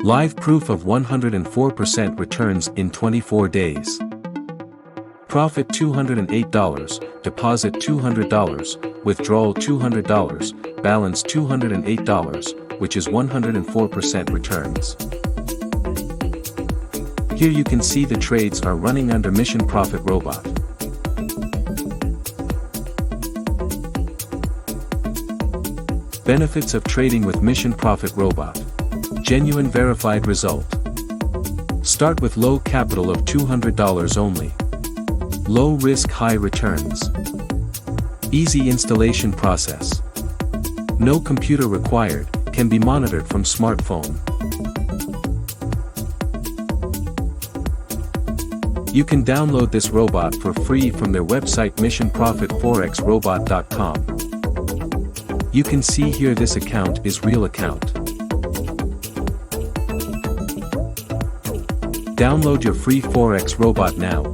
Live proof of 104% returns in 24 days. Profit $208, deposit $200, withdrawal $200, balance $208, which is 104% returns. Here you can see the trades are running under Mission Profit Robot. Benefits of trading with Mission Profit Robot. Genuine verified result. Start with low capital of $200 only. Low risk, high returns. Easy installation process. No computer required, can be monitored from smartphone. You can download this robot for free from their website missionprofitforexrobot.com. You can see here this account is real account. Download your free Forex robot now.